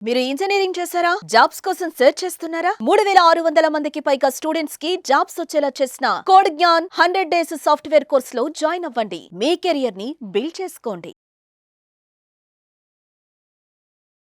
మీరు ఇంజనీరింగ్ చేశారా? జాబ్స్ కోసం సెర్చ్ చేస్తున్నారా? 3600 మందికి పైగా స్టూడెంట్స్ కి జాబ్స్ వచ్చేలా చేసిన code Gyan 100 days software course లో జాయిన్ అవ్వండి. మీ కెరియర్ ని బిల్డ్ చేసుకోండి.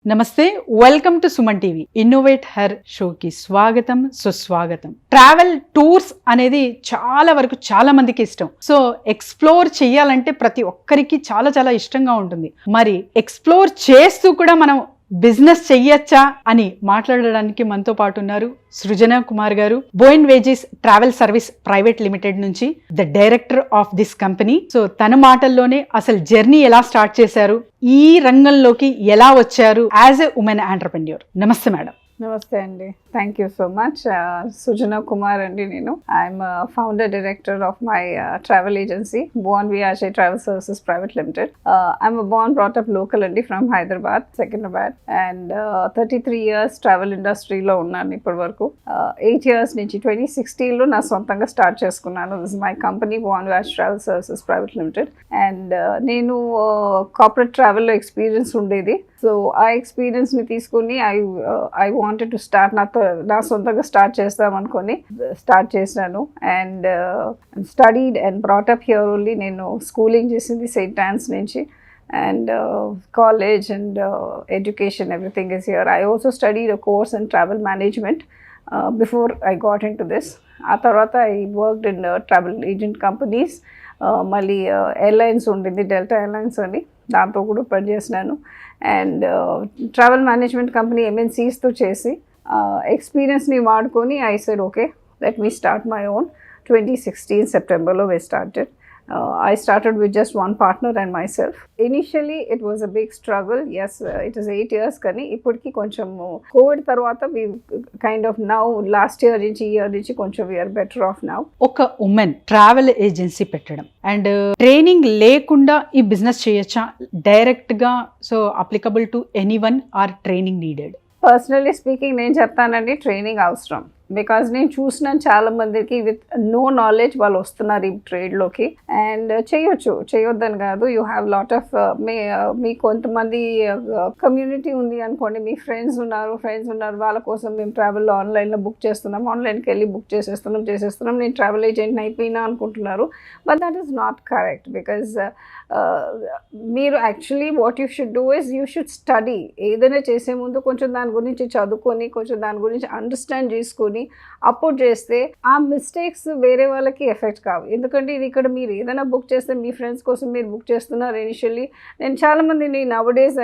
నమస్తే, welcome to Suman TV. Innovate her షోకి స్వాగతం, సుస్వాగతం. ట్రావెల్ టూర్స్ అనేది చాలా వరకు చాలా మందికి ఇష్టం. సో ఎక్స్ప్లోర్ చేయాలంటే ప్రతి ఒక్కరికి చాలా చాలా ఇష్టంగా ఉంటుంది. మరి ఎక్స్ప్లోర్ చేస్తూ కూడా మనం బిజినెస్ చెయ్యొచ్చా అని మాట్లాడడానికి మనతో పాటు ఉన్నారు సృజన కుమార్ గారు, Bon Voyages Travel Service Private Limited నుంచి the director of this company. So తన మాటల్లోనే అసలు జర్నీ ఎలా స్టార్ట్ చేశారు, ఈ రంగంలోకి ఎలా వచ్చారు as a woman entrepreneur. Namaste madam. Namaste అండి, thank you so much. Sujana Kumar అండి, నేను I'm founder director of my travel agency Bon Voyage Travel Services Private Limited. I'm born brought up local అండి, from Hyderabad, Secunderabad. And 33 years travel ఇండస్ట్రీలో ఉన్నాను ఇప్పటి వరకు. 8 years నుంచి 2016లో నా సొంతంగా స్టార్ట్ చేసుకున్నాను. This my company Bon Voyage Travel Services Private Limited. And నేను కార్పొరేట్ ట్రావెల్లో ఎక్స్పీరియన్స్ ఉండేది. సో ఆ ఎక్స్పీరియన్స్ని తీసుకుని ఐ వాంటెడ్ టు స్టార్ట్ నా సొంతంగా స్టార్ట్ చేద్దాం అనుకొని స్టార్ట్ చేశాను. And studied and brought up here only. నేను స్కూలింగ్ చేసింది సెయింట్ ఆన్స్ నుంచి, and college and education, everything is here. I also studied a course in travel management before I got into this. ఆ తర్వాత I worked in travel agent companies. మళ్ళీ airlines ఉండింది, delta airlines అని, దాంతో కూడా పనిచేసినాను. And travel management company MNCస్తో చేసి ఎక్స్పీరియన్స్ని వాడుకొని I said okay, let me start my own. 2016 సెప్టెంబర్లో we started. I started with just one partner and myself. Initially it was a big struggle. Yes, it is 8 years కానీ ఇప్పటికి కొంచెం Covid తర్వాత we kind of now last year నుంచి కొంచెం we are better off now. ఒక women travel agency పెట్టడం and training లేకుండా ఈ బిజినెస్ చేయొచ్చా డైరెక్ట్ గా? So applicable to anyone are training needed? Personally speaking నేను చెప్తానండి, ట్రైనింగ్ అవసరం. బికాజ్ నేను చూసినాను చాలా మందికి విత్ నో నాలెడ్జ్ వాళ్ళు వస్తున్నారు ఈ ట్రేడ్లోకి. అండ్ చేయొద్దని కాదు, యూ హ్యావ్ లాట్ ఆఫ్ మీ కొంతమంది కమ్యూనిటీ ఉంది అనుకోండి, మీ ఫ్రెండ్స్ ఉన్నారు, వాళ్ళ కోసం మేము ట్రావెల్లో ఆన్లైన్లో బుక్ చేస్తున్నాం, ఆన్లైన్కి వెళ్ళి బుక్ చేసేస్తున్నాం, నేను ట్రావెల్ ఏజెంట్ని అయిపోయినా అనుకుంటున్నారు. But that is not correct. Because మీరు actually what you should do is you should study. ఏదైనా చేసే ముందు కొంచెం దాని గురించి చదువుకొని, కొంచెం దాని గురించి అండర్స్టాండ్ చేసుకొని అప్పుడు చేస్తే ఆ మిస్టేక్స్ వేరే వాళ్ళకి ఎఫెక్ట్ కావు. ఎందుకంటే ఇది ఇక్కడ మీరు ఏదైనా బుక్ చేస్తే మీ ఫ్రెండ్స్ కోసం మీరు బుక్ చేస్తున్నారు ఇనిషియల్లీ. నేను చాలామందిని నవడేస్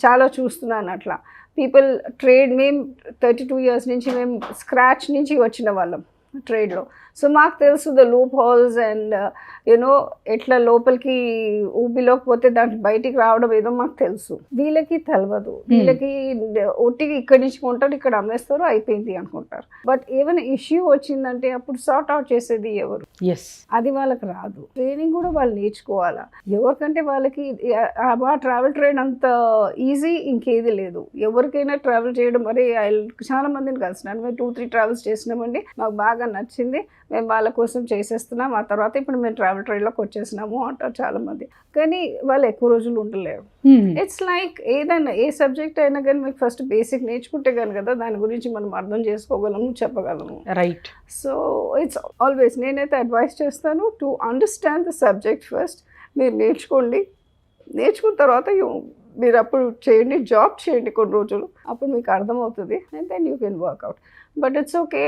చాలా చూస్తున్నాను అట్లా. పీపుల్ ట్రేడ్, మేము 32 years నుంచి మేము స్క్రాచ్ నుంచి వచ్చిన వాళ్ళం ట్రేడ్లో. సో మాకు తెలుసు the loop holes and you know ఎట్లా లోపలికి ఊబిలోకపోతే దాంట్లో బయటికి రావడం ఏదో మాకు తెలుసు. వీళ్ళకి తెలియదు. వీళ్ళకి ఒట్టిగా ఇక్కడి నుంచి కొంటారు, ఇక్కడ అమ్మేస్తారు, అయిపోయింది అనుకుంటారు. బట్ ఏమైనా ఇష్యూ వచ్చిందంటే అప్పుడు సార్ట్ అవుట్ చేసేది ఎవరు? అది వాళ్ళకి రాదు. ట్రైనింగ్ కూడా వాళ్ళు నేర్చుకోవాలా. ఎవరికంటే వాళ్ళకి ఆ ట్రావెల్ ట్రైన్ అంత ఈజీ ఇంకేది లేదు. ఎవరికైనా ట్రావెల్ చేయడం, మరి చాలా మందిని కలిసినాను, మేము 2-3 ట్రావెల్స్ చేసినామండి, మాకు బాగా నచ్చింది, మేము వాళ్ళ కోసం చేసేస్తున్నాం, ఆ తర్వాత ఇప్పుడు మేము ట్రావెల్ ట్రైన్లోకి వచ్చేసినాము అంటారు చాలా మంది. కానీ వాళ్ళు ఎక్కువ రోజులు ఉండలేరు. ఇట్స్ లైక్ ఏదైనా ఏ సబ్జెక్ట్ అయినా కానీ మీకు ఫస్ట్ బేసిక్ నేర్చుకుంటే కానీ కదా దాని గురించి మనం అర్థం చేసుకోగలము, చెప్పగలము. రైట్. సో ఇట్స్ ఆల్వేస్ నేనైతే అడ్వైస్ చేస్తాను to understand the subject first. మీరు నేర్చుకున్న తర్వాత మీరు అప్పుడు చేయండి, జాబ్ చేయండి కొన్ని రోజులు, అప్పుడు మీకు అర్థమవుతుంది. And then you can work out. But it's okay,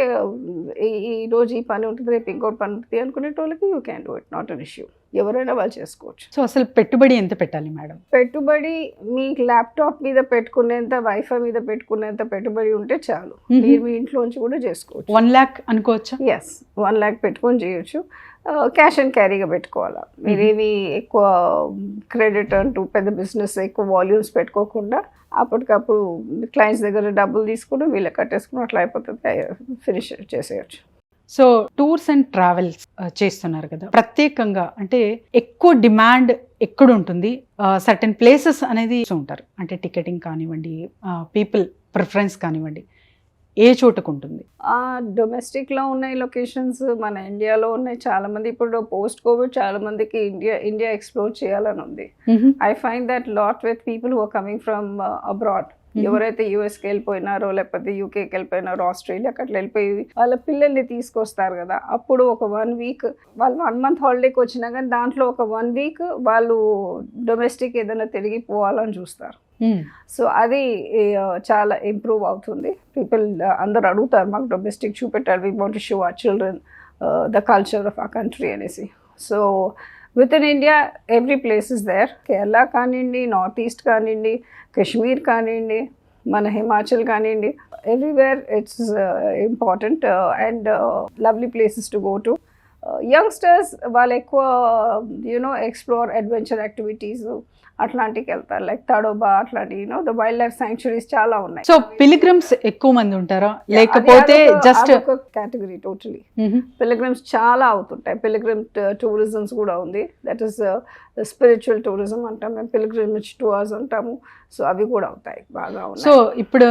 ఈ రోజు ఈ పని ఉంటుంది, రేపు ఇంకోటి పని ఉంటుంది అనుకునేటోళ్ళకి you can do it, not an issue. ఎవరైనా వాళ్ళు చేసుకోవచ్చు. సో అసలు పెట్టుబడి ఎంత పెట్టాలి మేడం? పెట్టుబడి మీకు ల్యాప్టాప్ మీద పెట్టుకునేంత, వైఫై మీద పెట్టుకునేంత పెట్టుబడి ఉంటే చాలు. మీరు మీ ఇంట్లోంచి కూడా చేసుకోవచ్చు. 1 lakh అనుకోవచ్చా? ఎస్, 1 lakh పెట్టుకొని చేయొచ్చు. క్యాష్ అండ్ క్యారీగా పెట్టుకోవాలా. మీరేమి ఎక్కువ క్రెడిట్ అంటూ పెద్ద బిజినెస్ ఎక్కువ వాల్యూమ్స్ పెట్టుకోకుండా అప్పటికప్పుడు క్లయింట్స్ దగ్గర డబ్బులు తీసుకుని వీళ్ళకి కట్టేసుకుని అట్లా అయిపోతుంది, ఫినిష్ చేసేయచ్చు. సో టూర్స్ అండ్ ట్రావెల్స్ చేస్తున్నారు కదా, ప్రత్యేకంగా అంటే ఎక్కువ డిమాండ్ ఎక్కడ ఉంటుంది? సర్టెన్ ప్లేసెస్ అనేది ఉంటారు, అంటే టికెటింగ్ కానివ్వండి, పీపుల్ ప్రిఫరెన్స్ కానివ్వండి, ఏ చోటుకు ఉంటుంది? డొమెస్టిక్లో ఉన్నాయి లొకేషన్స్, మన ఇండియాలో ఉన్నాయి చాలా మంది. ఇప్పుడు పోస్ట్ కోవిడ్ చాలా మందికి ఇండియా ఎక్స్ప్లోర్ చేయాలని ఉంది. I find that lot with people who are coming from abroad. ఎవరైతే యూఎస్కి వెళ్ళిపోయినారో లేకపోతే యూకేకి వెళ్ళిపోయినారో ఆస్ట్రేలియాకి అట్లా వెళ్ళిపోయి వాళ్ళ పిల్లల్ని తీసుకొస్తారు కదా, అప్పుడు ఒక 1 వీక్ వాళ్ళు 1 మంత్ హాలిడేకి వచ్చినా కానీ దాంట్లో ఒక 1 వీక్ వాళ్ళు డొమెస్టిక్ ఏదైనా తిరిగి పోవాలని చూస్తారు. సో అది చాలా ఇంప్రూవ్ అవుతుంది. పీపుల్ అందరు అడుగుతారు మాకు డొమెస్టిక్ చూపెట్టారు, we want to show our children the culture of our country అనేసి. So with in India every place is there. Kerala కానివ్వండి, నార్త్ ఈస్ట్ కానివ్వండి, కాశ్మీర్ కానివ్వండి, మన హిమాచల్ కానివ్వండి, everywhere it's important and lovely places to go to. Youngsters వాళ్ళు ఎక్కువ explore adventure activities అట్లాంటికి వెళ్తారు, like Tadoba అట్లాంటి ద వైల్డ్ లైఫ్ శాంక్చురీస్ చాలా ఉన్నాయి. సో పిలిగ్రిమ్స్ ఎక్కువ మంది ఉంటారా లేకపోతే జస్ట్ కేటగిరీ? టోటలీ పిలిగ్రిమ్స్ చాలా అవుతుంటాయి. పిలిగ్రిమ్ టూరిజమ్స్ కూడా ఉంది, దట్ ఈస్ స్పిరిచువల్ టూరిజం అంటాం మేము, పిలిగ్రిమేజ్ టూర్స్ అంటాము. సో అవి కూడా అవుతాయి, బాగా ఉన్నాయి. సో ఇప్పుడు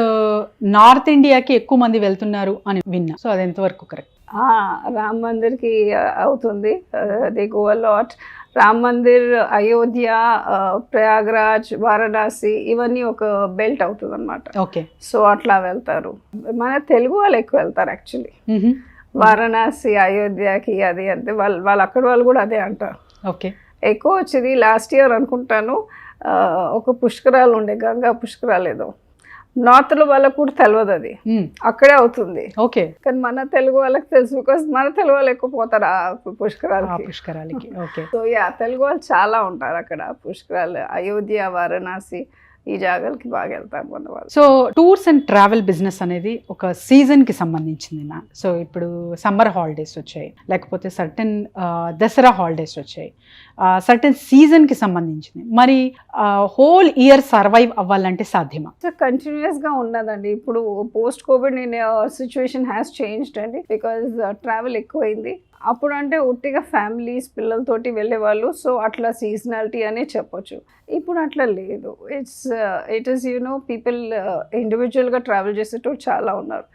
నార్త్ ఇండియాకి ఎక్కువ మంది వెళ్తున్నారు అని విన్నా, సో అది ఎంతవరకు కరెక్ట్? రామ్ మందిర్కి అవుతుంది, they go a lot. Ram Mandir, Ayodhya, Prayagraj, Varanasi ఇవన్నీ ఒక బెల్ట్ అవుతుంది అనమాట. ఓకే. సో అట్లా వెళ్తారు. మన తెలుగు వాళ్ళు ఎక్కువ వెళ్తారు యాక్చువల్లీ వారణాసి, అయోధ్యకి. అది అంతే, వాళ్ళు అక్కడ వాళ్ళు కూడా అదే అంటారు. ఓకే. ఎక్కువ వచ్చింది లాస్ట్ ఇయర్ అనుకుంటాను, ఒక పుష్కరాలు ఉండే, గంగా పుష్కరాలు ఏదో. నార్త్ లో వాళ్ళకు కూడా తెలియదు, అది అక్కడే అవుతుంది. ఓకే. కానీ మన తెలుగు వాళ్ళకి తెలుసు, బికాస్ మన తెలుగు వాళ్ళు ఎక్కువ పోతారు ఆ పుష్కరాలకి. ఓకే. సో తెలుగు వాళ్ళు చాలా ఉంటారు అక్కడ. పుష్కరాలు, అయోధ్య, వారణాసి ఈ జాగాలకి బాగా వెళ్తారు మన వాళ్ళు. So tours and travel business అనేది ఒక సీజన్ కి సంబంధించింది మ్యామ్. సో ఇప్పుడు సమ్మర్ హాలిడేస్ వచ్చాయి, లేకపోతే సర్టెన్ దసరా హాలిడేస్ వచ్చాయి, సర్టెన్ సీజన్ కి సంబంధించింది. మరి హోల్ ఇయర్ సర్వైవ్ అవ్వాలంటే సాధ్యమా? సో కంటిన్యూస్ గా ఉన్నదండి. ఇప్పుడు post Covid situation has changed అండి, బికాజ్ ట్రావెల్ ఎక్కువైంది. అప్పుడు అంటే ఒట్టిగా ఫ్యామిలీస్ పిల్లలతోటి వెళ్ళేవాళ్ళు, సో అట్లా సీజనాలిటీ అనే చెప్పొచ్చు. ఇప్పుడు అట్లా లేదు. ఇట్ ఈస్ పీపుల్ ఇండివిజువల్గా ట్రావెల్ చేసేటోళ్ళు చాలా ఉన్నారు.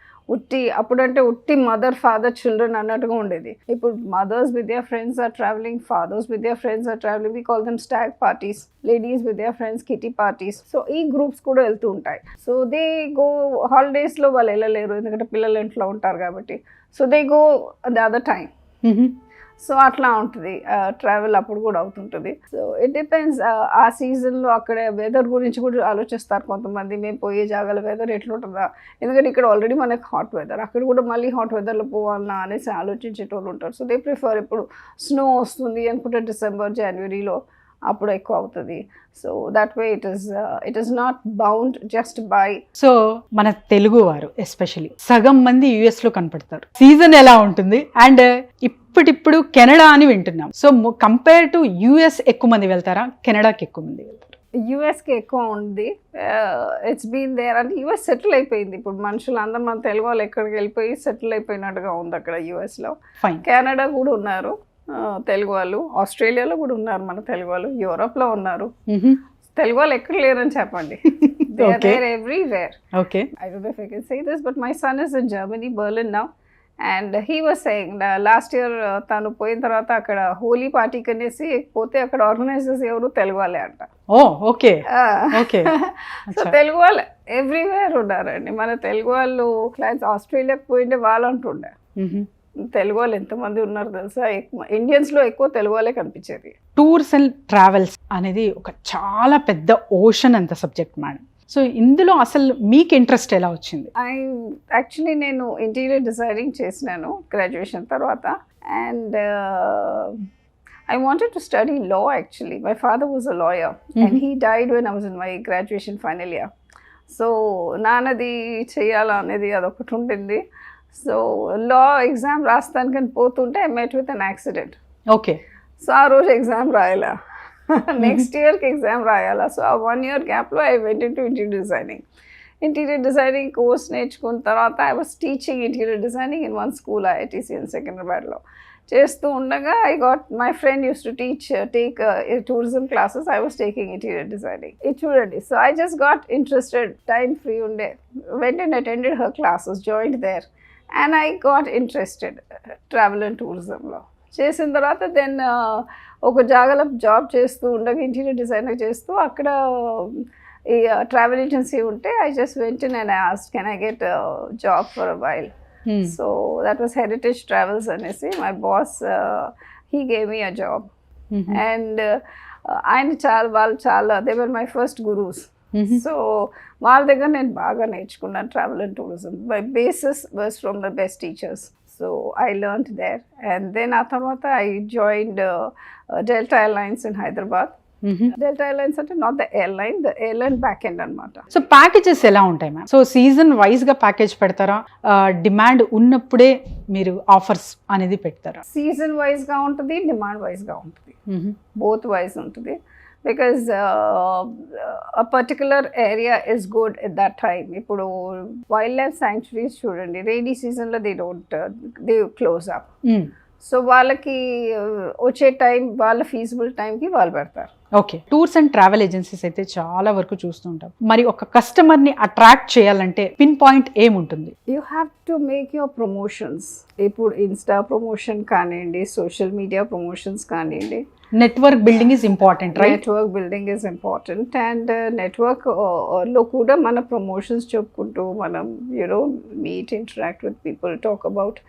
అప్పుడంటే మదర్ ఫాదర్ చిల్డ్రన్ అన్నట్టుగా ఉండేది. ఇప్పుడు mothers with their friends are travelling, fathers with their friends are travelling. We call them stag parties, ladies with their friends kitty parties. So ఈ groups కూడా వెళ్తూ ఉంటాయి. సో దే గో హాలిడేస్లో వాళ్ళు వెళ్ళలేరు, ఎందుకంటే పిల్లలు ఇంట్లో ఉంటారు కాబట్టి. So they go the other time. So అట్లా ఉంటుంది ట్రావెల్, అప్పుడు కూడా అవుతుంటుంది. So it depends. ఆ సీజన్లో అక్కడ వెదర్ గురించి కూడా ఆలోచిస్తారు కొంతమంది, మేము పోయే జాగాల వెదర్ ఎట్లుంటుందా, ఎందుకంటే ఇక్కడ ఆల్రెడీ మనకి హాట్ వెదర్, అక్కడ కూడా మళ్ళీ హాట్ వెదర్లో పోవాలన్నా అనేసి ఆలోచించేటోళ్ళు ఉంటారు. So they prefer. ఇప్పుడు స్నో వస్తుంది అనుకుంటే డిసెంబర్, జనవరిలో అప్పుడు ఎక్కువ అవుతుంది. So that way it is not bound just by. So మన తెలుగు వారు ఎస్పెషలీ సగం మంది యుఎస్ లో కనపడతారు. సీజన్ ఎలా ఉంటుంది? అండ్ ఇప్పటిప్పుడు కెనడా అని వింటున్నాం. సో కంపేర్ టు యుఎస్ ఎక్కువ మంది వెళ్తారా, కెనడాకి ఎక్కువ మంది వెళ్తారు? యుఎస్కి ఎక్కువ ఉంది. It's been there. అంటే యుఎస్ సెటిల్ అయిపోయింది. ఇప్పుడు మనుషులు అందరూ మన తెలుగు వాళ్ళు ఎక్కడికి వెళ్ళిపోయి సెటిల్ అయిపోయినట్టుగా ఉంది అక్కడ యుఎస్లో. కెనడా కూడా ఉన్నారు తెలుగు వాళ్ళు, ఆస్ట్రేలియాలో కూడా ఉన్నారు మన తెలుగు వాళ్ళు, యూరోప్లో ఉన్నారు. తెలుగు వాళ్ళు ఎక్కడ లేరని చెప్పండి. They are there everywhere. Okay. I don't know if I can say this, but my son is in Germany, Berlin now. And he was saying last year తను పోయిన తర్వాత అక్కడ హోలీ పార్టీ కనేసి పోతే అక్కడ ఆర్గనైజర్స్ ఎవరు తెలుగు వాళ్ళే అంట. ఓ ఓకే ఓకే. సో తెలుగు వాళ్ళు ఎవ్రీవేర్ ఉన్నారండి. మన తెలుగు వాళ్ళు క్లయింట్స్ ఆస్ట్రేలియాకి పోయిండే వాళ్ళు అంటుండే. తెలుగు వాళ్ళు ఎంతమంది ఉన్నారు తెలుసా? ఇండియన్స్లో ఎక్కువ తెలుగు వాళ్ళే కనిపించేది. టూర్స్ అండ్ ట్రావెల్స్ అనేది ఒక చాలా పెద్ద ఓషన్ అంత సబ్జెక్ట్ మేడం. సో ఇందులో అసలు మీకు ఇంట్రెస్ట్ ఎలా వచ్చింది? యాక్చువల్లీ నేను ఇంటీరియర్ డిజైనింగ్ చేసినాను గ్రాడ్యుయేషన్ తర్వాత. And I wanted to study law actually. My father was a lawyer and he died when I was in my graduation final year. So నానది చెయ్యాలా అనేది అదొకటి ఉండింది. సో లా ఎగ్జామ్ రాస్తానికని పోతుంటే I met with an accident. Okay. So ఆ రోజు exam రాయాలా, next ఇయర్కి exam రాయాలా. So ఆ 1 year గ్యాప్లో I went in to interior designing course నేర్చుకున్న తర్వాత I was teaching interior designing in 1 school IITC in Secunderabadలో. చేస్తూ ఉండగా I got my friend use to take tourism classes. I was taking interior designing. ఇది చూడండి. So I just got interested, time free ఉండే, went and attended her classes, joined there and I got interested travel and టూరిజంలో. చేసిన తర్వాత then ఒక జాగాలో job చేస్తూ ఉండగా ఇంటీరియర్ డిజైనర్ చేస్తూ అక్కడ ఈ ట్రావెల్ ఏజెన్సీ ఉంటే I just went in and asked can I get job for a while. So that was heritage travels అనేసి my boss he gave me a job. And ఆయన వాళ్ళు చాలా they were my first gurus. So వాళ్ళ దగ్గర నేను బాగా నేర్చుకున్నాను travel and tourism. My basis was from the best teachers. So I learned there. And then ఆ తర్వాత I joined Delta airlines in Hyderabad. Delta airlines అంటే not the airline back end అనమాట. So packages ఎలా ఉంటాయి మ్యామ్? సో సీజన్ వైజ్ గా package పెడతారా, demand ఉన్నప్పుడే మీరు ఆఫర్స్ అనేది పెడతారా? సీజన్ వైజ్ గా ఉంటుంది, డిమాండ్ వైజ్ గా ఉంటుంది, బోత్ వైజ్ ఉంటుంది. Because a particular area is good at that time. ఇప్పుడు వైల్డ్ లైఫ్ శాంక్చురీస్ చూడండి, రైనీ సీజన్లో దే క్లోజ్ అప్. సో వాళ్ళకి వచ్చే టైం వాళ్ళ ఫీజిబుల్ టైంకి వాళ్ళు పెడతారు. Okay, tours and travel agencies అయితే చాలా వరకు చూస్తుంటాం. మరి ఒక కస్టమర్ని అట్రాక్ట్ చేయాలంటే పిన్ పాయింట్ ఏముంటుంది? You have to make your promotions. ఇప్పుడు ఇన్స్టా ప్రమోషన్ కానివ్వండి, సోషల్ మీడియా ప్రమోషన్స్ కానివ్వండి. Network building is important, right? Network building is important. And network లో కూడా మన ప్రమోషన్స్ చెప్పుకుంటూ మనం meet, interact with people, talk about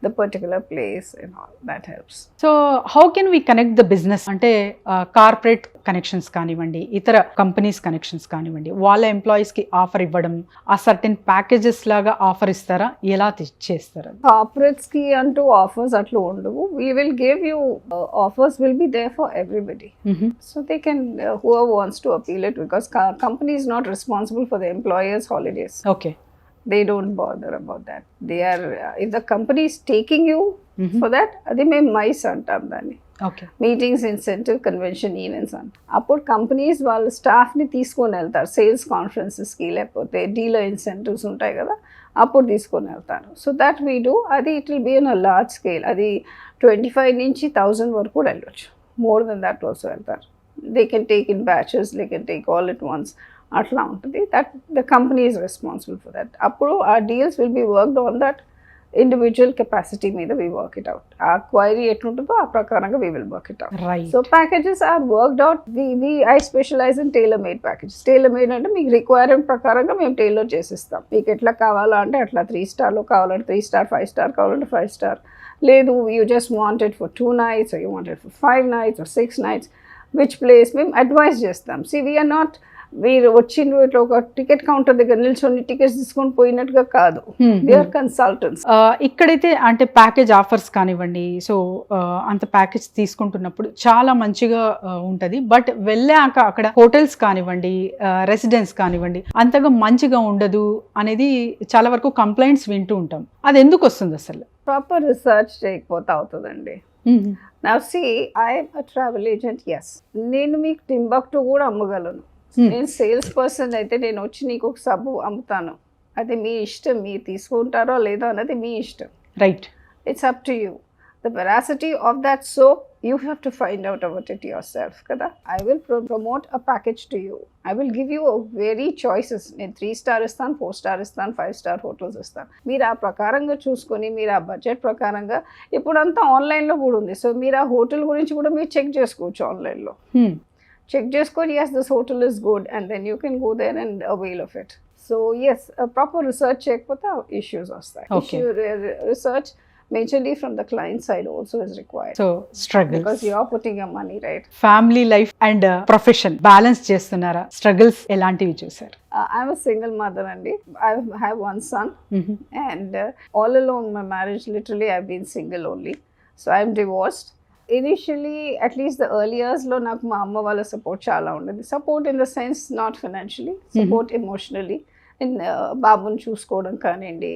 the particular place and all that helps. So how can we connect the business? అంటే corporate connections కానివ్వండి, ఇతర companies connections కానివ్వండి, వాళ్ళ ఎంప్లాయీస్కి ఆఫర్ ఇవ్వడం, ఆ సర్టెన్ ప్యాకేజెస్ లాగా ఆఫర్ ఇస్తారా, ఎలా చేస్తారా? కార్పొరేట్స్కి అంటూ ఆఫర్స్ అట్లా ఉండవు. We will give you offers, will be there for everybody. So they can whoever wants to appeal it, because company is not responsible for the employers' holidays. Okay. They don't bother about that. They are if the company is taking you for that, అది మేము mice అంటాం దాన్ని. Okay, meetings, incentive, convention events అంట. అప్పుడు companies వాళ్ళ స్టాఫ్ని తీసుకొని వెళ్తారు సేల్స్ కాన్ఫరెన్సెస్కి, లేకపోతే డీలర్ ఇన్సెంటివ్స్ ఉంటాయి కదా, అప్పుడు తీసుకొని వెళ్తారు. So that we do. అది it will be in a large scale. అది 25 నుంచి 1000 వరకు కూడా వెళ్ళొచ్చు. మోర్ దెన్ దట్ ఆల్సో వెళ్తారు. They can take in batches, they can take all at once. అట్లా ఉంటుంది. That the company is responsible for that. అప్పుడు ఆ deals will be worked on that individual capacity మీద వీ వర్క్ ఇట్ అవుట్. ఆ query ఎట్లుంటుందో ఆ ప్రకారంగా we will work it out. So packages are worked out. I specialize in tailor made packages. Tailor made అంటే మీకు requirement ప్రకారంగా మేము tailor చేసిస్తాం. మీకు ఎట్లా కావాలా అంటే అట్లా 3 స్టార్లో కావాలంటే 3 స్టార్, 5 స్టార్ కావాలంటే 5 స్టార్. లేదు, you just wanted for 2 nights, or you wanted for 5 nights or 6 nights, which place మేము అడ్వైజ్ చేస్తాం. సి వీఆర్ నాట్ మీరు వచ్చిండ్రు ఇట్లా ఒక టికెట్ కౌంటర్ దగ్గర నిల్చొని టికెట్స్ తీసుకొని పోయినట్టుగా కాదు. They are consultants. ఇక్కడైతే అంటే ప్యాకేజ్ ఆఫర్స్ కానివ్వండి, సో అంత ప్యాకేజ్ తీసుకుంటున్నప్పుడు చాలా మంచిగా ఉంటది. బట్ వెళ్ళాక అక్కడ హోటల్స్ కానివ్వండి, రెసిడెన్స్ కానివ్వండి, అంతగా మంచిగా ఉండదు అనేది చాలా వరకు కంప్లైంట్స్ వింటూ ఉంటాం. అది ఎందుకు వస్తుంది అసలు? ప్రాపర్ రీసెర్చ్ చేయకపోతే అవుతుందండి. Now see, I am a travel agent, yes. నేను మీకు టింబక్టు కూడా అమ్మగలను. నేను సేల్స్ పర్సన్ అయితే నేను వచ్చి నీకు ఒక సబ్బు అమ్ముతాను. అది మీ ఇష్టం, మీరు తీసుకుంటారో లేదో అన్నది మీ ఇష్టం. Right, it's up to you. The veracity of that soap you have to find out about it yourself కదా. I will promote a package to you. I will give you very choices. నేను 3 star ఇస్తాను, 4 star ఇస్తాను, 5 star hotels ఇస్తాను. మీరు ఆ ప్రకారంగా చూసుకొని, మీరు ఆ బడ్జెట్ ప్రకారంగా, ఇప్పుడంతా ఆన్లైన్లో కూడా ఉంది. సో మీరు ఆ హోటల్ గురించి కూడా మీరు చెక్ చేసుకోవచ్చు ఆన్లైన్లో. చెక్ చేసుకొని yes, this hotel is good, and then you can go there and avail of it. So yes, a proper research చేయకపోతే issues వస్తాయి. Research majorly from the client side also is required. So struggles, because you are putting your money, right? Family life and profession balance చేస్తున్నారా? Struggles ఎలాంటివి చూసారు? I'm a single mother అండి. I have one son, and all along my marriage literally I've been single only. So I'm divorced. Initially, at least the early years లో నాకు మా అమ్మ వాళ్ళ support చాలా ఉండేది. Support in the sense not financially, support emotionally. బాబుని చూసుకోవడం కానివ్వండి,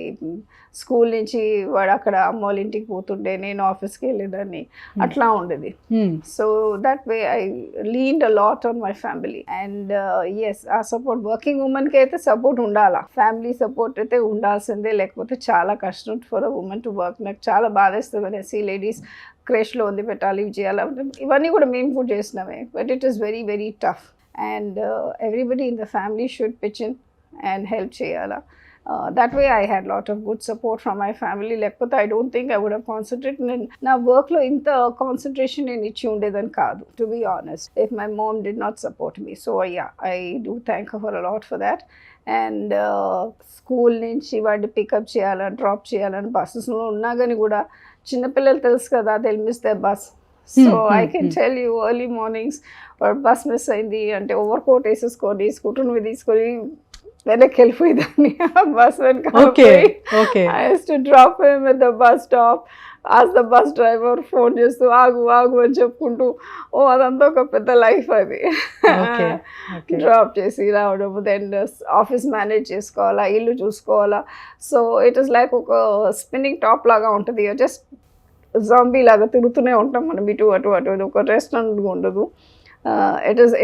స్కూల్ నుంచి వాడు అక్కడ అమ్మ వాళ్ళ ఇంటికి పోతుండే, నేను ఆఫీస్కి వెళ్ళేదాన్ని, అట్లా ఉండేది. So that way I leaned a lot on my family. And yes, ఆ సపోర్ట్ వర్కింగ్ ఉమెన్కి అయితే సపోర్ట్ ఉండాలా, ఫ్యామిలీ సపోర్ట్ అయితే ఉండాల్సిందే, లేకపోతే చాలా కష్టం for a women to work. నాకు చాలా బాధేస్తుంది అనేసి లేడీస్ క్రేష్లో వదిలి పెట్టాలి, ఇవి చేయాలి, ఇవన్నీ కూడా మేము కూడా చేసినామే. But it is very very tough, and everybody in the family should pitch in and help cheyala. That way I had lot of good support from my family. Lekapothe I don't think I would have concentrated in na work lo inta concentration in ichi undedan kaadu, to be honest, if my mom did not support me. So yeah, I do thank her a lot for that. And school nunchi vaadi pick-up cheyala, drop cheyala, buses lo unna gani kuda chinna pillalu telusu kada, they'll miss their bus. So I can tell you early mornings or bus miss అయింది అంటే over coat వేసేసుకొని scooter మీద తీసుకొని వెనక్కి వెళ్ళిపోయేదాన్ని బస్ okay I used to drop him at the bus stop, ask the bus driver, phone చేస్తూ ఆగు ఆగు అని చెప్పుకుంటూ అదంతా ఒక పెద్ద లైఫ్ అది. డ్రాప్ చేసి రావడం, దెన్ ఆఫీస్ మేనేజ్ చేసుకోవాలా, ఇల్లు చూసుకోవాలా. సో ఇట్ ఇస్ లైక్ ఒక స్పిన్నింగ్ టాప్ లాగా ఉంటుంది. జస్ట్ జాంబీ లాగా తిరుగుతూనే ఉంటాం మనం ఇటు అటు అటు. ఒక రెస్ట్ అనేది ఉండదు.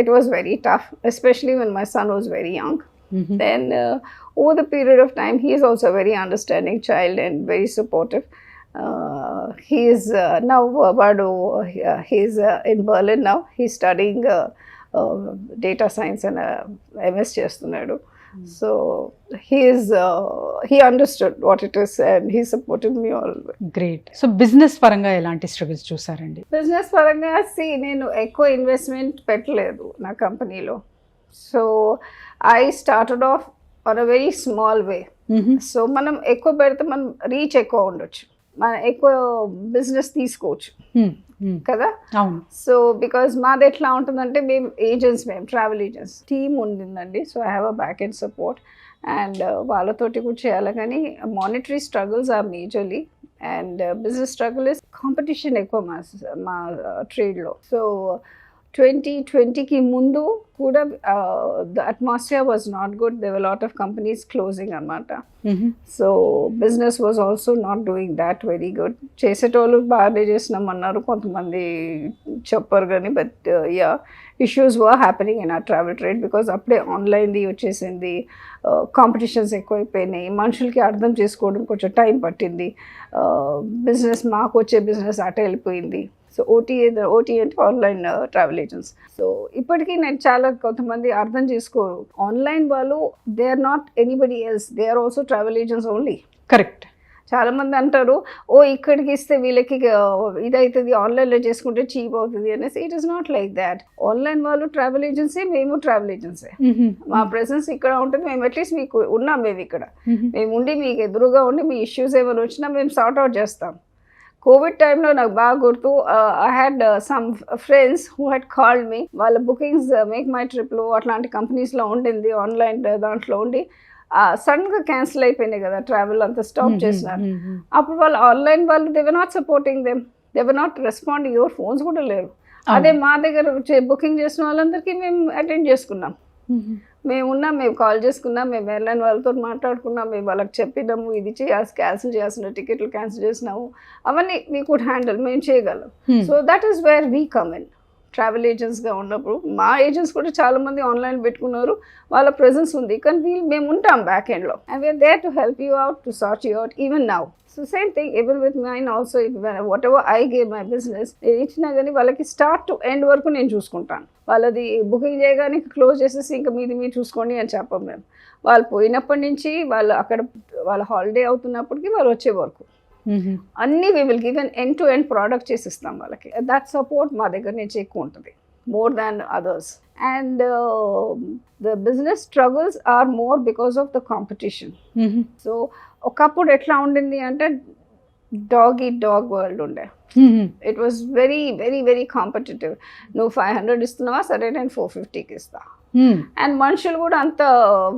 It was very tough, especially when my son was very young. Then over the period of time, he is also a very understanding child and very supportive. He is now he's in Berlin now. He's studying data science and MS చేస్తున్నాడు. So he understood what it is and he supported me always. Great. So business పరంగా ఎలాంటి struggles చూసారండి? Business పరంగా నేను ఎక్కువ investment పెట్టలేదు నా కంపెనీలో. So I started off on a very small way. So మనం ఎక్కువ పెడితే మనం రీచ్ ఎక్కువ ఉండొచ్చు, మనం ఎక్కువ బిజినెస్ తీసుకోవచ్చు కదా. సో బికాజ్ మాది ఎట్లా ఉంటుందంటే మేము ట్రావెల్ ఏజెంట్స్ టీమ్ ఉండిందండి. So I have a back end support and వాళ్ళతోటి కూడా చేయాలి. కానీ monetary struggles are majorly and business struggle is competition ఎక్కువ మా ట్రేడ్లో. సో 2020కి ముందు కూడా the atmosphere was not good. There were a lot of companies closing అన్నమాట. So business was also not doing that very good. చేసేటోళ్ళు బాగానే చేసినామన్నారు, కొంతమంది చెప్పరు కానీ. But yeah, issues were happening in ఆ ట్రావెల్ ట్రేడ్ బికాజ్ అప్పుడే ఆన్లైన్ది వచ్చేసింది, కాంపిటీషన్స్ ఎక్కువైపోయినాయి, మనుషులకి అర్థం చేసుకోవడం కొంచెం టైం పట్టింది. బిజినెస్ మాకు వచ్చే బిజినెస్ అటే వెళ్ళిపోయింది. సో ఓటీ అంటే ఆన్లైన్ ట్రావెల్ ఏజెంట్స్. సో ఇప్పటికీ నేను చాలా కొంతమంది అర్థం చేసుకోరు. ఆన్లైన్ వాళ్ళు they are not anybody else, they are also travel agents only. Correct. చాలామంది అంటారు ఇక్కడికి ఇస్తే వీళ్ళకి ఇదవుతుంది, ఆన్లైన్లో చేసుకుంటే చీప్ అవుతుంది అనేసి. It is not like that. Online వాళ్ళు ట్రావెల్ ఏజెన్సీ, మేము ట్రావెల్ ఏజెన్సీ. మా ప్రెసెన్స్ ఇక్కడ ఉంటుంది. మేము అట్లీస్ట్ మీకు ఉన్నాం, మేము ఇక్కడ మేము ఉండి మీకు ఎదురుగా ఉండి మీ ఇష్యూస్ ఏమైనా వచ్చినా మేము సార్ట్ అవుట్ చేస్తాం. కోవిడ్ టైంలో నాకు బాగా గుర్తు, I had some friends who had called me. వాళ్ళ బుకింగ్స్ మేక్ మై ట్రిప్లో అట్లాంటి కంపెనీస్లో ఉండింది, ఆన్లైన్ దాంట్లో ఉండి సడన్గా క్యాన్సిల్ అయిపోయినాయి కదా, ట్రావెల్ అంతా స్టాప్ చేసినారు. అప్పుడు వాళ్ళు ఆన్లైన్ వాళ్ళు they were not supporting them, they were not responding. Your phones కూడా లేరు. అదే మా దగ్గర బుకింగ్ చేసిన వాళ్ళందరికీ మేము అటెండ్ చేసుకున్నాం. మేమున్నాం, మేము కాల్ చేసుకున్నాం, మేము ఎయిర్లైన్ వాళ్ళతో మాట్లాడుకున్నాం, మేము వాళ్ళకి చెప్పినాము ఇది క్యాన్సిల్ చేయాల్సిన టికెట్లు క్యాన్సిల్ చేసినాము, అవన్నీ వీ కుడ్ హ్యాండిల్, మేము చేయగలం. So that is where we come in. Travel ఏజెంట్స్గా ఉన్నప్పుడు మా ఏజెంట్స్ కూడా చాలామంది ఆన్లైన్ పెట్టుకున్నారు, వాళ్ళ ప్రెజెన్స్ ఉంది, కానీ మేము ఉంటాం బ్యాక్ ఎండ్లో and we're there to help you out, to sort you out even now. So same thing even with mine also. Whatever I gave my business, ఇచ్చినా కానీ వాళ్ళకి స్టార్ట్ టు ఎండ్ వరకు నేను చూసుకుంటాను. వాళ్ళది బుకింగ్ చేయగానే క్లోజ్ చేసేసి ఇంకా మీరు చూసుకోండి అని చెప్పం మేము. వాళ్ళు పోయినప్పటి నుంచి వాళ్ళు అక్కడ వాళ్ళ హాలిడే అవుతున్నప్పటికీ వాళ్ళు వచ్చే వరకు అన్నీ we will give an end to end product చేసిస్తాం వాళ్ళకి. దట్ సపోర్ట్ మా దగ్గర నుంచి ఎక్కువ ఉంటుంది, more than others. And the business struggles are more because of the competition. So ఒకప్పుడు ఎట్లా ఉండింది అంటే డాగ్ ఈట్ డాగ్ వరల్డ్ ఉండే. It was very very very competitive. నువ్వు 500 ఇస్తున్నావా, సరే నేను 450కి ఇస్తా. అండ్ మనుషులు కూడా అంత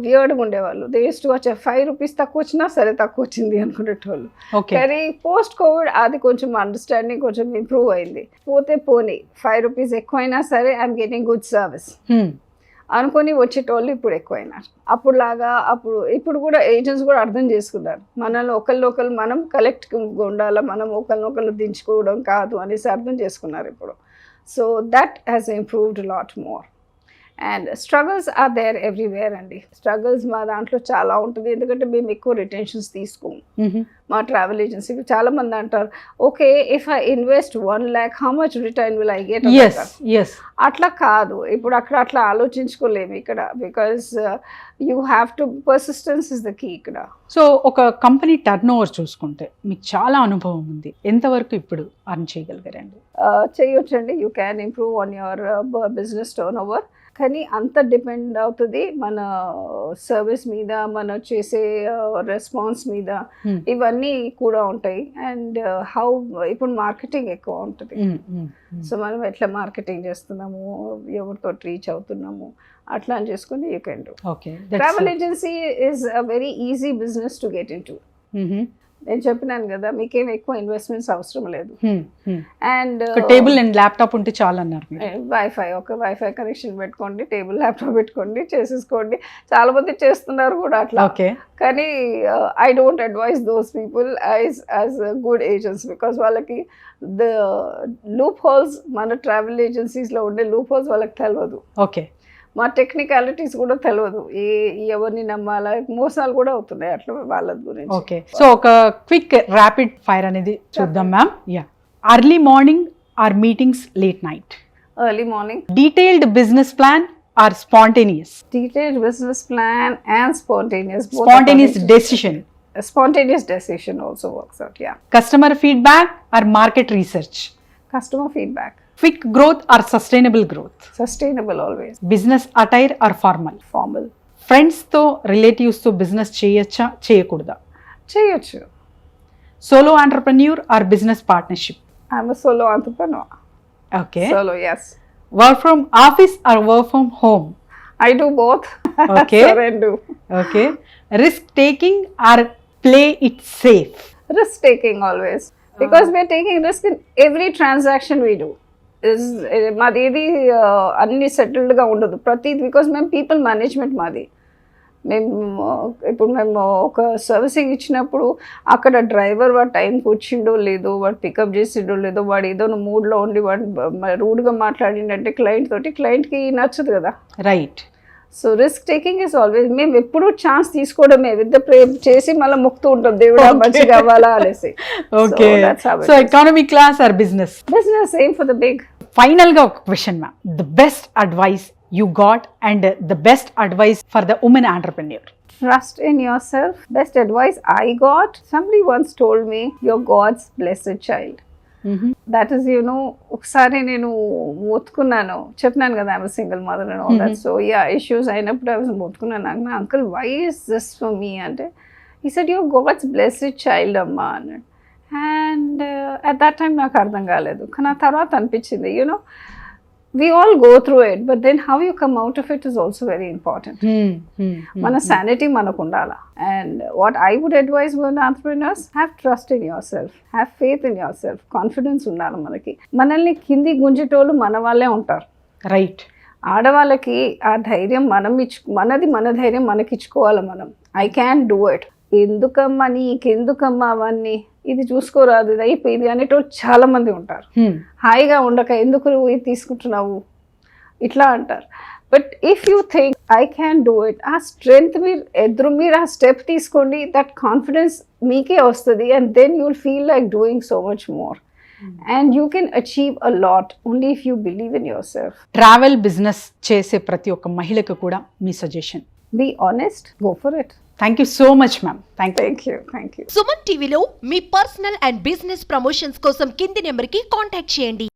వియర్డ్గా ఉండేవాళ్ళు. దే యూస్ టు వచ్చే 5 రూపీస్ తక్కువ వచ్చినా సరే తక్కువ వచ్చింది అనుకునేటోళ్ళు. కానీ పోస్ట్ కోవిడ్ అది కొంచెం అండర్స్టాండింగ్ కొంచెం ఇంప్రూవ్ అయింది. పోనీ 5 రూపీస్ ఎక్కువైనా సరే ఐఎమ్ గెటింగ్ గుడ్ సర్వీస్ అనుకొని వచ్చేటోళ్ళు ఇప్పుడు ఎక్కువైనారు. ఇప్పుడు కూడా ఏజెంట్స్ కూడా అర్థం చేసుకున్నారు, మనల్ని ఒకళ్ళు మనం కలెక్ట్ ఉండాలా, మనం ఒకళ్ళు దించుకోవడం కాదు అనేసి అర్థం చేసుకున్నారు ఇప్పుడు. So that has improved lot more. And struggles are there everywhere అండి. స్ట్రగుల్స్ మా దాంట్లో చాలా ఉంటుంది, ఎందుకంటే మేము ఎక్కువ రిటెన్షన్స్ తీసుకోము. మా ట్రావెల్ ఏజెన్సీకి చాలా మంది అంటారు, okay if I invest 1 lakh how much return will I get? అట్లా కాదు, ఇప్పుడు అక్కడ అట్లా ఆలోచించుకోలేము ఇక్కడ, because you have to persistence is the key ఇక్కడ. సో ఒక కంపెనీ టర్న్ ఓవర్ చూసుకుంటే మీకు చాలా అనుభవం ఉంది, ఎంతవరకు ఇప్పుడు అర్న్ చేయగలిగారండి? చేయొచ్చండి, you can improve on your business turn over. కానీ అంత డిపెండ్ అవుతుంది మన సర్వీస్ మీద, మన చేసే రెస్పాన్స్ మీద, ఇవన్నీ కూడా ఉంటాయి. అండ్ హౌ ఇప్పుడు మార్కెటింగ్ ఎక్కువ ఉంటుంది, సో మనం ఎట్లా మార్కెటింగ్ చేస్తున్నాము, ఎవరితో రీచ్ అవుతున్నాము, అట్లా అని చేసుకుని you can do. Travel agency is a very easy business to get in to. నేను చెప్పినాను కదా, మీకేం ఎక్కువ ఇన్వెస్ట్మెంట్స్ అవసరం లేదు. అండ్ టేబుల్ అండ్ ల్యాప్టాప్ ఉంటే చాలు అన్నారు. వైఫై కనెక్షన్ పెట్టుకోండి, టేబుల్ ల్యాప్టాప్ పెట్టుకోండి, చేసేసుకోండి. చాలా మంది చేస్తున్నారు కూడా అట్లా. కానీ I don't advise those people as good agents, because వాళ్ళకి ద లూప్ హోల్స్, మన ట్రావెల్ ఏజెన్సీస్లో ఉండే లూప్ హోల్స్ వాళ్ళకి తెలియదు. ఓకే, మా టెక్నికాలిటీస్ కూడా తెలియదు, ఎవరిని నమ్మాలా, మోసాలు కూడా అవుతున్నాయి అట్లా వాళ్ళ గురించి. ఓకే, సో ఒక క్విక్ ర్యాపిడ్ ఫైర్ అనేది చూద్దాం ma'am. Early morning or meetings late night? Early morning. Detailed business plan or spontaneous? Detailed business plan and spontaneous. Spontaneous decision also works out, yeah. Customer feedback or market research? Customer feedback. Quick growth or sustainable growth? Sustainable always. Business attire or formal? Formal. Friends తో relatives తో business చేయొచ్చా చేయకూడదా? చేయొచ్చు. Solo entrepreneur or business partnership? I'm a solo entrepreneur. Okay. Solo, yes. Work from office or work from home? I do both. Okay. Do. Okay. Risk taking or play it safe? Risk taking always, because we're taking risk in every transaction we do. మాది ఏది అన్ని సెటిల్డ్గా ఉండదు ప్రతిది, because మేము people management మాది. ఇప్పుడు మేము ఒక సర్వీసింగ్ ఇచ్చినప్పుడు అక్కడ డ్రైవర్ వాడు టైంకి వచ్చిండో లేదో, వాడు పికప్ చేసిండో లేదో, వాడు ఏదో మూడ్లో ఉండి వాడు రూడ్గా మాట్లాడిండంటే క్లయింట్కి నచ్చదు కదా. Right. So risk taking is always, మేము ఎప్పుడు ఛాన్స్ తీసుకోవడమే, విత్ ప్రేమ్ చేసి మళ్ళీ ముక్తూ ఉంటాం, దేవుడా మంచిగా అవ్వాలా అనేసి. Okay, so economy class or business? Business, aim for the big. Final గా ఒక question ma'am, the best advice you got and the best advice for the woman entrepreneur? Trust in yourself. Best advice I got, somebody once told me, you're God's blessed child. That is, you know, ఒకసారి నేను మొత్తుకున్నాను, చెప్పినాను కదా, I'm single mother and all that. So yeah, issues అయినప్పుడు I was మొత్తుకున్నాను, నాకు నా uncle why is this for me అంటే, he said your God's blessed child అమ్మా అన్నాడు. అండ్ అట్ దట్ టైం నాకు అర్థం కాలేదు, కానీ ఆ తర్వాత అనిపించింది, you know we all go through it, but then how you come out of it is also very important. Mana sanity manaku undala. And what I would advise women entrepreneurs, have trust in yourself, have faith in yourself, confidence undala manaki. Manalni kindi gunjetolu mana valle untaru. Right. ఆడవాళ్ళకి ఆ ధైర్యం మనది మన ధైర్యం మనకిచ్చుకోవాలి మనం. I can do it, ఎందుకమ్మా నీకెందుకమ్మా అవన్నీ, ఇది చూసుకోరాదు, ఇది అయిపోయింది అనేటోళ్ళు చాలా మంది ఉంటారు. హాయిగా ఉండక ఎందుకు నువ్వు ఇది తీసుకుంటున్నావు ఇట్లా అంటారు. But if you think I can do it, ఆ స్ట్రెంగ్త్ మీరు ఆ స్టెప్ తీసుకోండి, దట్ కాన్ఫిడెన్స్ మీకే వస్తుంది. And then you will feel like doing so much more. And you can achieve a lot only if you believe in yourself. Travel business చేసే ప్రతి ఒక్క మహిళకు కూడా మీ suggestion? Be honest, go for it. Thank you so much ma'am. Thank you. Suman టీవీలో మీ personal and business promotions కోసం కింది నెంబర్కి contact చేయండి.